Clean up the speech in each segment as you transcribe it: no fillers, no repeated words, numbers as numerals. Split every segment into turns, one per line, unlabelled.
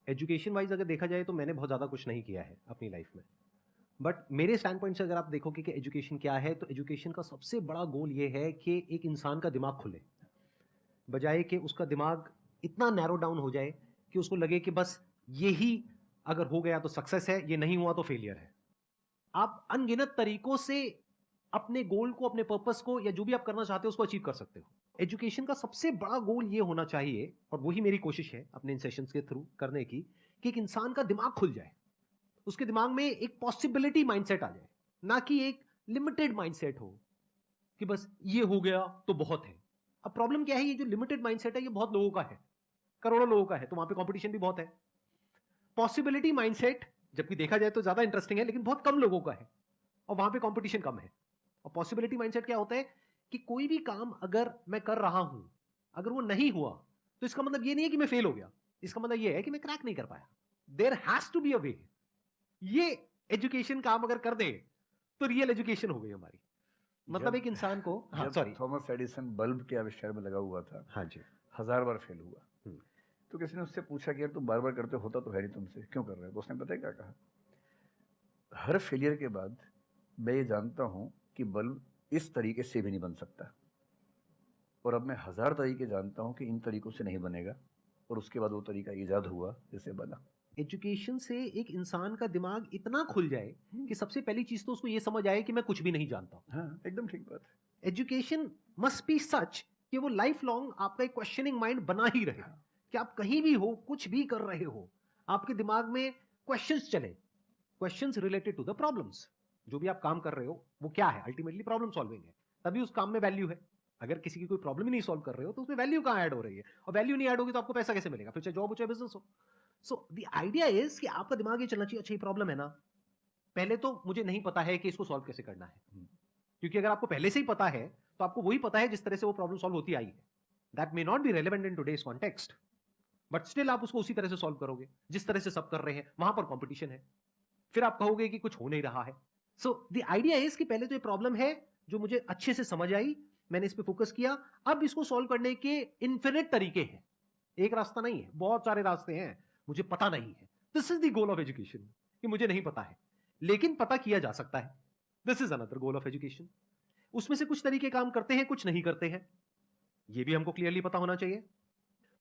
Education wise अगर देखा जाए तो मैंने बहुत ज़्यादा कुछ नहीं किया है अपनी लाइफ में। बट मेरे स्टैंड पॉइंट से अगर आप देखोगे कि एजुकेशन क्या है, तो एजुकेशन का सबसे बड़ा गोल ये है कि एक इंसान का दिमाग खुले। बजाय कि उसका दिमाग इतना नैरो डाउन हो जाए कि उसको लगे कि बस यही अगर हो गया तो सक्सेस है, ये नहीं हुआ तो फेलियर है। आप अनगिनत तरीकों से अपने गोल को, अपने पर्पस को या जो भी आप करना चाहते हो उसको अचीव कर सकते हो। एजुकेशन का सबसे बड़ा गोल ये होना चाहिए, और वही मेरी कोशिश है अपने इन सेशंस के थ्रू करने की, कि एक इंसान का दिमाग खुल जाए, उसके दिमाग में एक पॉसिबिलिटी माइंडसेट आ जाए, ना कि एक लिमिटेड माइंडसेट हो कि बस ये हो गया तो बहुत है। अब प्रॉब्लम क्या है, ये जो लिमिटेड माइंडसेट है ये बहुत लोगों का है, करोड़ों लोगों का है, तो वहां पे कंपटीशन भी बहुत है। पॉसिबिलिटी माइंडसेट जबकि देखा जाए तो ज्यादा इंटरेस्टिंग है, लेकिन बहुत कम लोगों का है और वहां पे कंपटीशन कम है। और पॉसिबिलिटी माइंडसेट क्या होता है कि कोई भी काम अगर मैं कर रहा हूं, अगर वो नहीं हुआ तो इसका मतलब ये नहीं है कि मैं फेल हो गया, इसका मतलब ये है कि मैं क्रैक नहीं कर पाया। There has to be a way. ये एजुकेशन काम अगर कर दे तो रियल एजुकेशन हो गई हमारी। मतलब
जब
एक इंसान को, हाँ
जब
सॉरी,
थॉमस एडिसन बल्ब के आविष्कार में लगा हुआ था,
हाँ जी,
1000 बार फेल हुआ।
हम्म,
तो किसी ने उससे पूछा कि यार तुम बार बार करते होता तो है नहीं तुमसे, क्यों कर रहे हो? तो उसने पता है क्या कहा? हर फेलियर के बाद मैं ये जानता हूं कि बल्ब इस तरीके से भी नहीं बन सकता, और अब मैं 1000 तरीके जानता हूं कि इन तरीकों से नहीं बनेगा, और उसके बाद वो तरीका ईजाद हुआ जिससे बना।
एजुकेशन से एक इंसान का दिमाग इतना खुल जाए कि सबसे पहली चीज तो उसको यह समझ आए कि मैं कुछ भी नहीं जानता।
हाँ, एकदम ठीक बात है।
एजुकेशन मस्ट बी सच कि वो लाइफ लॉन्ग आपका एक क्वेश्चनिंग माइंड बना ही रहे,
हाँ,
कि आप कहीं भी हो, कुछ भी कर रहे हो, आपके दिमाग में क्वेश्चंस चले, questions related to the problems. जो भी आप काम कर रहे हो वो क्या है, अल्टीमेटली प्रॉब्लम सॉल्विंग है, तभी उस काम में वैल्यू है। अगर किसी की कोई प्रॉब्लम ही नहीं सॉल्व कर रहे हो तो उसमें वैल्यू कहां ऐड हो रही है, और वैल्यू नहीं ऐड होगी तो आपको पैसा कैसे मिलेगा, फिर चाहे जॉब हो चाहे बिजनेस हो। सो द आइडिया इज कि आपका दिमाग ये चलना चाहिए, अच्छा ये प्रॉब्लम है ना, पहले तो मुझे नहीं पता है कि इसको सॉल्व कैसे करना है। क्योंकि अगर आपको पहले से ही पता है तो आपको वही पता है जिस तरह से वो प्रॉब्लम सॉल्व होती आई है। That may not be relevant in today's context, but still आप उसको उसी तरह से सॉल्व करोगे जिस तरह से सब कर रहे हैं, वहां पर कॉम्पिटिशन है। फिर आप कहोगे कि कुछ हो नहीं रहा है। सो द आइडिया इज कि पहले तो ये प्रॉब्लम है जो मुझे अच्छे से समझ आई, मैंने इस पर फोकस किया, अब इसको सॉल्व करने के इन्फिनिट तरीके हैं, एक रास्ता नहीं है, बहुत सारे रास्ते हैं, मुझे पता नहीं है। This is the goal of education, कि मुझे नहीं पता है लेकिन पता किया जा सकता है। This is another goal of education. उसमें से कुछ तरीके काम करते हैं, कुछ नहीं करते हैं, ये भी हमको क्लियरली पता होना चाहिए।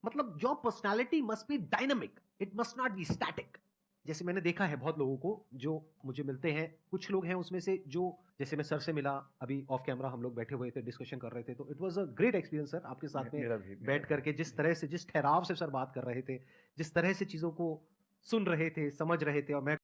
मतलब your personality must be dynamic, it must not be static. जैसे मैंने देखा है बहुत लोगों को जो मुझे मिलते हैं, कुछ लोग हैं उसमें से जो, जैसे मैं सर से मिला अभी ऑफ कैमरा, हम लोग बैठे हुए थे, डिस्कशन कर रहे थे, तो it was a great experience sir आपके साथ में
मेरा
बैठ
भी
करके, जिस तरह से, जिस ठहराव से सर बात कर रहे थे, जिस तरह से चीजों को सुन रहे थे, समझ रहे थे, और मैं